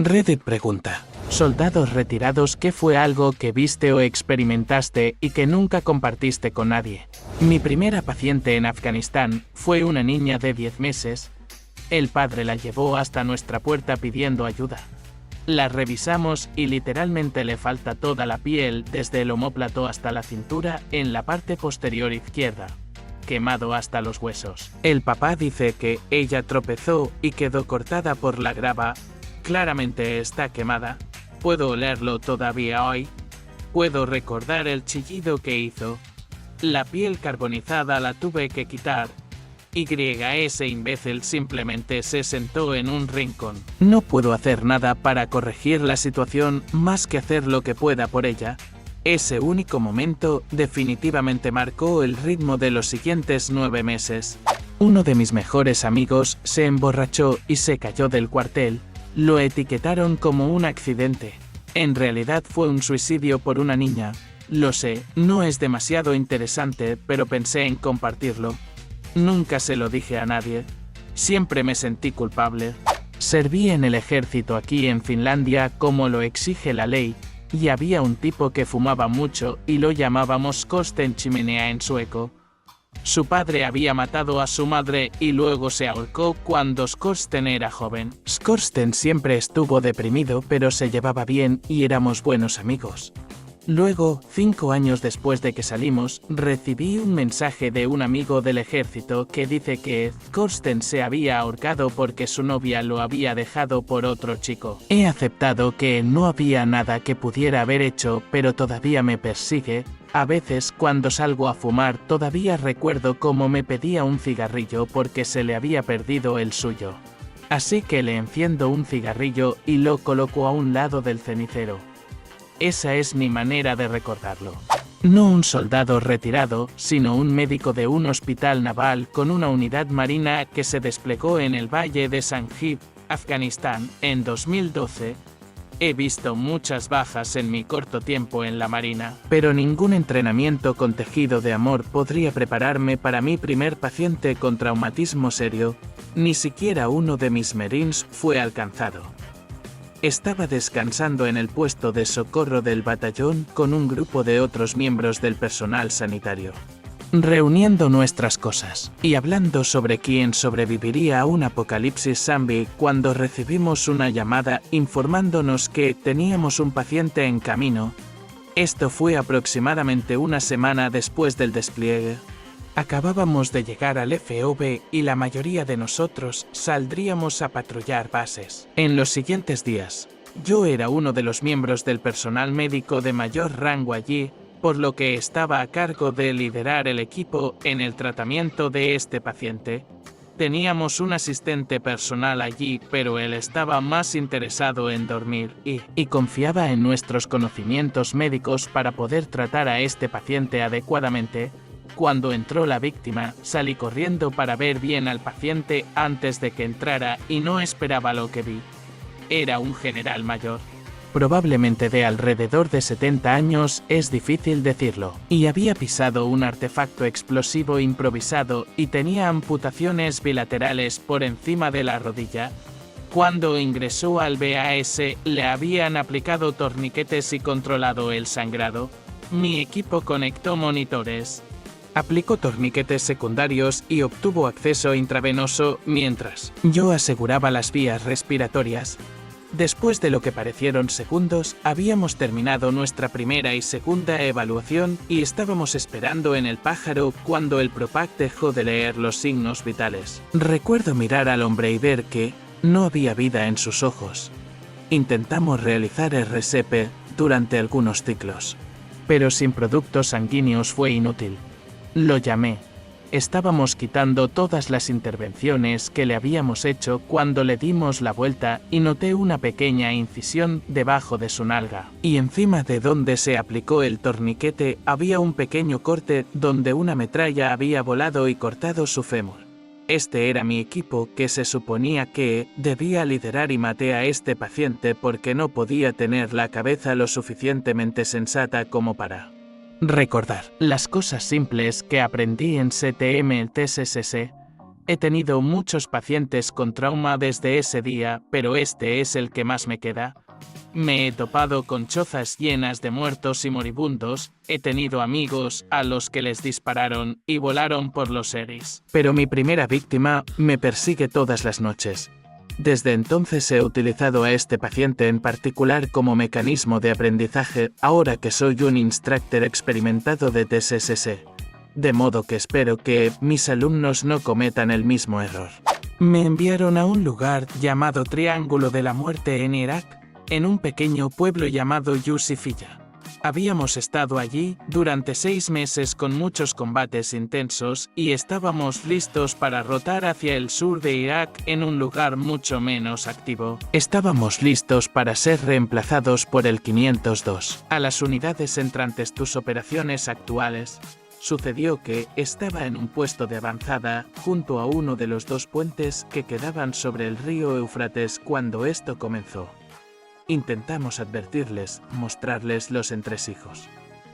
Reddit pregunta: soldados retirados, ¿qué fue algo que viste o experimentaste y que nunca compartiste con nadie? Mi primera paciente en Afganistán fue una niña de 10 meses. El padre la llevó hasta nuestra puerta pidiendo ayuda. La revisamos y literalmente le falta toda la piel desde el omóplato hasta la cintura en la parte posterior izquierda, quemado hasta los huesos. El papá dice que ella tropezó y quedó cortada por la grava. Claramente está quemada. Puedo olerlo todavía hoy. Puedo recordar el chillido que hizo. La piel carbonizada la tuve que quitar. Ese imbécil simplemente se sentó en un rincón. No puedo hacer nada para corregir la situación más que hacer lo que pueda por ella. Ese único momento definitivamente marcó el ritmo de los siguientes 9 meses. Uno de mis mejores amigos se emborrachó y se cayó del cuartel. Lo etiquetaron como un accidente. En realidad fue un suicidio por una niña. Lo sé, no es demasiado interesante, pero pensé en compartirlo. Nunca se lo dije a nadie. Siempre me sentí culpable. Serví en el ejército aquí en Finlandia como lo exige la ley, y había un tipo que fumaba mucho y lo llamábamos Skorsten chimenea en sueco. Su padre había matado a su madre y luego se ahorcó cuando Skorsten era joven. Skorsten siempre estuvo deprimido, pero se llevaba bien y éramos buenos amigos. Luego, 5 años después de que salimos, recibí un mensaje de un amigo del ejército que dice que Skorsten se había ahorcado porque su novia lo había dejado por otro chico. He aceptado que no había nada que pudiera haber hecho, pero todavía me persigue. A veces cuando salgo a fumar todavía recuerdo cómo me pedía un cigarrillo porque se le había perdido el suyo. Así que le enciendo un cigarrillo y lo coloco a un lado del cenicero. Esa es mi manera de recordarlo. No un soldado retirado, sino un médico de un hospital naval con una unidad marina que se desplegó en el valle de Sangib, Afganistán, en 2012. He visto muchas bajas en mi corto tiempo en la marina, pero ningún entrenamiento con tejido de amor podría prepararme para mi primer paciente con traumatismo serio. Ni siquiera uno de mis marines fue alcanzado. Estaba descansando en el puesto de socorro del batallón con un grupo de otros miembros del personal sanitario, reuniendo nuestras cosas y hablando sobre quién sobreviviría a un apocalipsis zombie cuando recibimos una llamada informándonos que teníamos un paciente en camino. Esto fue aproximadamente una semana después del despliegue. Acabábamos de llegar al FOB y la mayoría de nosotros saldríamos a patrullar bases. En los siguientes días, yo era uno de los miembros del personal médico de mayor rango allí, por lo que estaba a cargo de liderar el equipo en el tratamiento de este paciente. Teníamos un asistente personal allí, pero él estaba más interesado en dormir y confiaba en nuestros conocimientos médicos para poder tratar a este paciente adecuadamente. Cuando entró la víctima, salí corriendo para ver bien al paciente antes de que entrara y no esperaba lo que vi. Era un general mayor. Probablemente de alrededor de 70 años, es difícil decirlo, y había pisado un artefacto explosivo improvisado y tenía amputaciones bilaterales por encima de la rodilla. Cuando ingresó al BAS, le habían aplicado torniquetes y controlado el sangrado. Mi equipo conectó monitores. Aplicó torniquetes secundarios y obtuvo acceso intravenoso mientras yo aseguraba las vías respiratorias. Después de lo que parecieron segundos, habíamos terminado nuestra primera y segunda evaluación y estábamos esperando en el pájaro cuando el Propac dejó de leer los signos vitales. Recuerdo mirar al hombre y ver que no había vida en sus ojos. Intentamos realizar RCP durante algunos ciclos, pero sin productos sanguíneos fue inútil. Lo llamé. Estábamos quitando todas las intervenciones que le habíamos hecho cuando le dimos la vuelta y noté una pequeña incisión debajo de su nalga. Y encima de donde se aplicó el torniquete había un pequeño corte donde una metralla había volado y cortado su fémur. Este era mi equipo que se suponía que debía liderar y maté a este paciente porque no podía tener la cabeza lo suficientemente sensata como para recordar las cosas simples que aprendí en CTM-TSSC. He tenido muchos pacientes con trauma desde ese día, pero este es el que más me queda. Me he topado con chozas llenas de muertos y moribundos, he tenido amigos a los que les dispararon y volaron por los aires. Pero mi primera víctima me persigue todas las noches. Desde entonces he utilizado a este paciente en particular como mecanismo de aprendizaje, ahora que soy un instructor experimentado de TSSC. De modo que espero que mis alumnos no cometan el mismo error. Me enviaron a un lugar llamado Triángulo de la Muerte en Irak, en un pequeño pueblo llamado Yusifilla. Habíamos estado allí durante 6 meses con muchos combates intensos y estábamos listos para rotar hacia el sur de Irak en un lugar mucho menos activo. Estábamos listos para ser reemplazados por el 502. A las unidades entrantes tus operaciones actuales. Sucedió que estaba en un puesto de avanzada junto a uno de los 2 puentes que quedaban sobre el río Éufrates cuando esto comenzó. Intentamos advertirles, mostrarles los entresijos.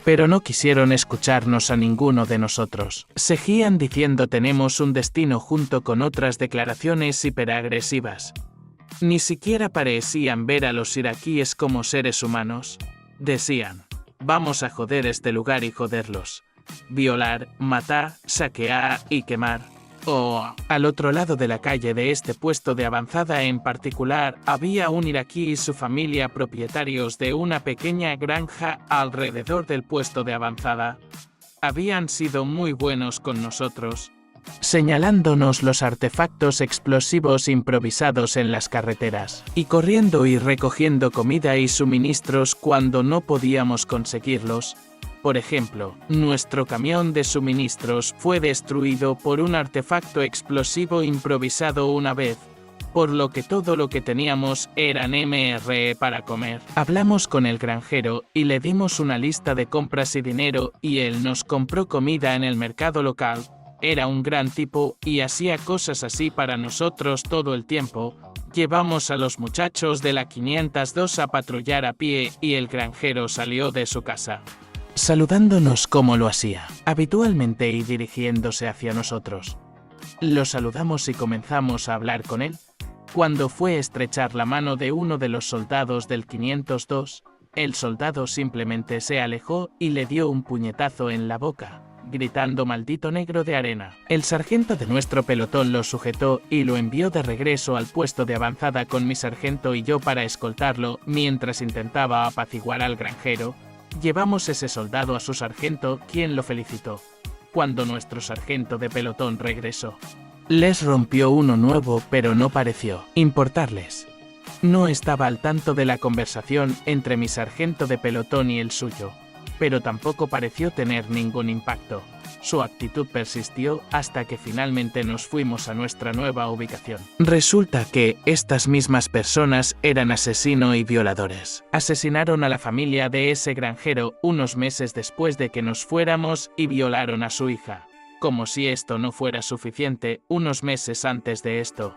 Pero no quisieron escucharnos a ninguno de nosotros. Seguían diciendo tenemos un destino junto con otras declaraciones hiperagresivas. Ni siquiera parecían ver a los iraquíes como seres humanos. Decían, vamos a joder este lugar y joderlos. Violar, matar, saquear y quemar. Al otro lado de la calle de este puesto de avanzada en particular, había un iraquí y su familia propietarios de una pequeña granja alrededor del puesto de avanzada. Habían sido muy buenos con nosotros, señalándonos los artefactos explosivos improvisados en las carreteras, y corriendo y recogiendo comida y suministros cuando no podíamos conseguirlos. Por ejemplo, nuestro camión de suministros fue destruido por un artefacto explosivo improvisado una vez, por lo que todo lo que teníamos eran MRE para comer. Hablamos con el granjero y le dimos una lista de compras y dinero y él nos compró comida en el mercado local. Era un gran tipo y hacía cosas así para nosotros todo el tiempo. Llevamos a los muchachos de la 502 a patrullar a pie y el granjero salió de su casa, saludándonos como lo hacía habitualmente y dirigiéndose hacia nosotros. Lo saludamos y comenzamos a hablar con él. Cuando fue a estrechar la mano de uno de los soldados del 502, el soldado simplemente se alejó y le dio un puñetazo en la boca, gritando maldito negro de arena. El sargento de nuestro pelotón lo sujetó y lo envió de regreso al puesto de avanzada con mi sargento y yo para escoltarlo mientras intentaba apaciguar al granjero. Llevamos ese soldado a su sargento, quien lo felicitó. Cuando nuestro sargento de pelotón regresó, les rompió uno nuevo, pero no pareció importarles. No estaba al tanto de la conversación entre mi sargento de pelotón y el suyo, pero tampoco pareció tener ningún impacto. Su actitud persistió hasta que finalmente nos fuimos a nuestra nueva ubicación. Resulta que estas mismas personas eran asesinos y violadores. Asesinaron a la familia de ese granjero unos meses después de que nos fuéramos y violaron a su hija. Como si esto no fuera suficiente, unos meses antes de esto,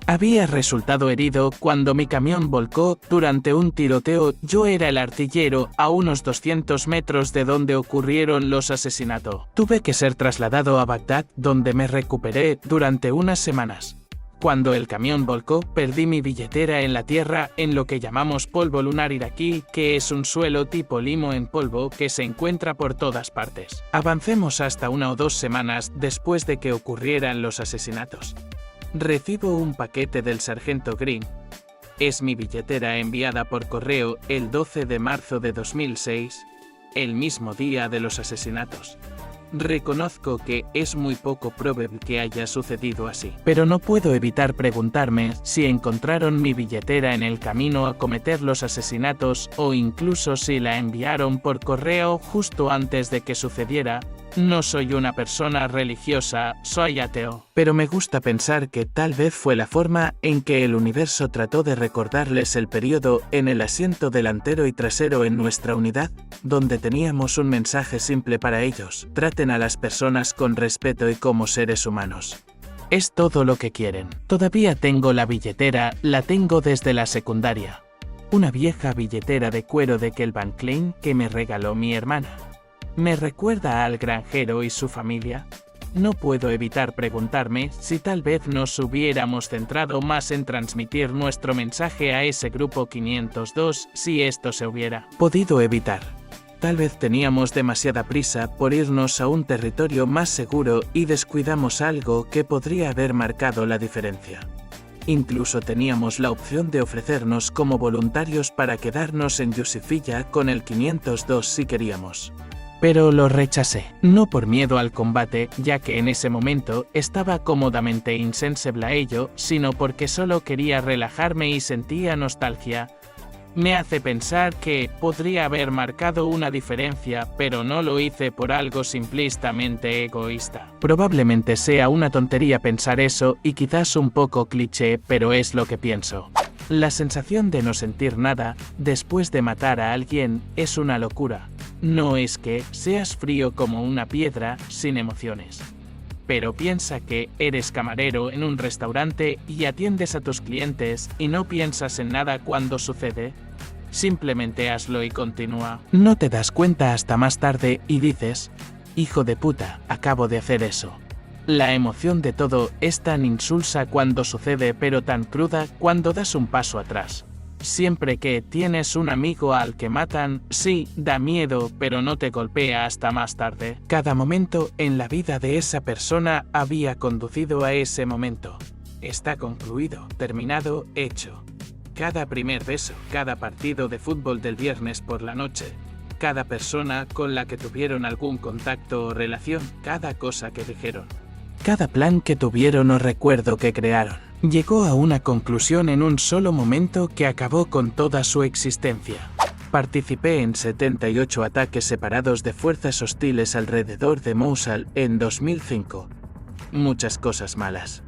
había resultado herido cuando mi camión volcó durante un tiroteo. Yo era el artillero a unos 200 metros de donde ocurrieron los asesinatos. Tuve que ser trasladado a Bagdad, donde me recuperé durante unas semanas. Cuando el camión volcó, perdí mi billetera en la tierra en lo que llamamos polvo lunar iraquí, que es un suelo tipo limo en polvo que se encuentra por todas partes. Avancemos hasta 1 o 2 semanas después de que ocurrieran los asesinatos. Recibo un paquete del sargento Green. Es mi billetera enviada por correo el 12 de marzo de 2006, el mismo día de los asesinatos. Reconozco que es muy poco probable que haya sucedido así, pero no puedo evitar preguntarme si encontraron mi billetera en el camino a cometer los asesinatos o incluso si la enviaron por correo justo antes de que sucediera. No soy una persona religiosa, soy ateo, pero me gusta pensar que tal vez fue la forma en que el universo trató de recordarles el periodo en el asiento delantero y trasero en nuestra unidad, donde teníamos un mensaje simple para ellos: traten a las personas con respeto y como seres humanos. Es todo lo que quieren. Todavía tengo la billetera, la tengo desde la secundaria. Una vieja billetera de cuero de Calvin Klein que me regaló mi hermana. Me recuerda al granjero y su familia. no puedo evitar preguntarme si tal vez nos hubiéramos centrado más en transmitir nuestro mensaje a ese grupo 502 si esto se hubiera podido evitar. Tal vez teníamos demasiada prisa por irnos a un territorio más seguro y descuidamos algo que podría haber marcado la diferencia. Incluso teníamos la opción de ofrecernos como voluntarios para quedarnos en Yusifilla con el 502 si queríamos. Pero lo rechacé, no por miedo al combate, ya que en ese momento estaba cómodamente insensible a ello, sino porque solo quería relajarme y sentía nostalgia. Me hace pensar que podría haber marcado una diferencia, pero no lo hice por algo simplistamente egoísta. Probablemente sea una tontería pensar eso y quizás un poco cliché, pero es lo que pienso. La sensación de no sentir nada después de matar a alguien es una locura. No es que seas frío como una piedra, sin emociones. Pero piensa que eres camarero en un restaurante y atiendes a tus clientes y no piensas en nada cuando sucede. Simplemente hazlo y continúa. No te das cuenta hasta más tarde y dices, hijo de puta, acabo de hacer eso. La emoción de todo es tan insulsa cuando sucede pero tan cruda cuando das un paso atrás. Siempre que tienes un amigo al que matan, sí, da miedo, pero no te golpea hasta más tarde. Cada momento en la vida de esa persona había conducido a ese momento. Está concluido, terminado, hecho. Cada primer beso, cada partido de fútbol del viernes por la noche, cada persona con la que tuvieron algún contacto o relación, cada cosa que dijeron. Cada plan que tuvieron o recuerdo que crearon. Llegó a una conclusión en un solo momento que acabó con toda su existencia. Participé en 78 ataques separados de fuerzas hostiles alrededor de Mosul en 2005. Muchas cosas malas.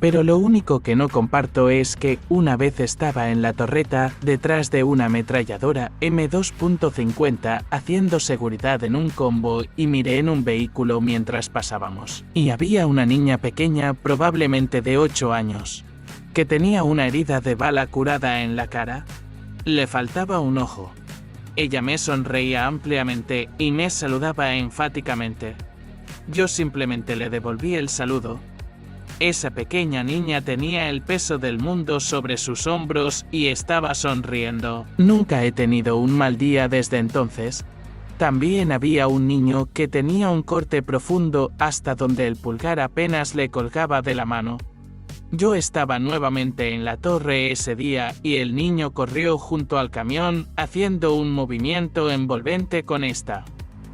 Pero lo único que no comparto es que una vez estaba en la torreta detrás de una ametralladora M2.50 haciendo seguridad en un combo y miré en un vehículo mientras pasábamos. Y había una niña pequeña, probablemente de 8 años, que tenía una herida de bala curada en la cara. Le faltaba un ojo. Ella me sonreía ampliamente y me saludaba enfáticamente. Yo simplemente le devolví el saludo. Esa pequeña niña tenía el peso del mundo sobre sus hombros y estaba sonriendo. Nunca he tenido un mal día desde entonces. También había un niño que tenía un corte profundo hasta donde el pulgar apenas le colgaba de la mano. Yo estaba nuevamente en la torre ese día y el niño corrió junto al camión haciendo un movimiento envolvente con esta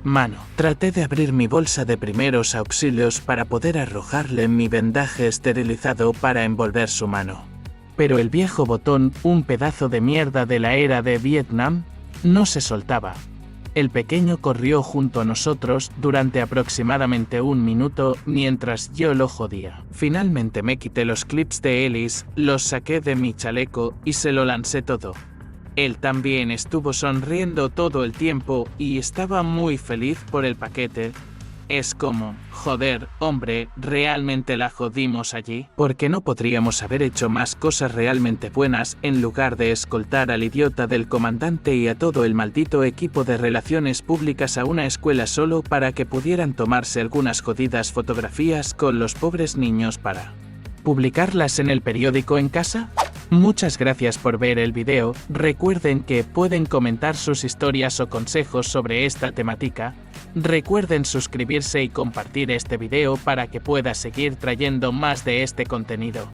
mano. Traté de abrir mi bolsa de primeros auxilios para poder arrojarle mi vendaje esterilizado para envolver su mano. Pero el viejo botón, un pedazo de mierda de la era de Vietnam, no se soltaba. El pequeño corrió junto a nosotros durante aproximadamente un minuto mientras yo lo jodía. Finalmente me quité los clips de Ellis, los saqué de mi chaleco y se lo lancé todo. Él también estuvo sonriendo todo el tiempo y estaba muy feliz por el paquete. Es como, joder, hombre, realmente la jodimos allí. Porque no podríamos haber hecho más cosas realmente buenas en lugar de escoltar al idiota del comandante y a todo el maldito equipo de relaciones públicas a una escuela solo para que pudieran tomarse algunas jodidas fotografías con los pobres niños para publicarlas en el periódico en casa? Muchas gracias por ver el video. Recuerden que pueden comentar sus historias o consejos sobre esta temática. Recuerden suscribirse y compartir este video para que pueda seguir trayendo más de este contenido.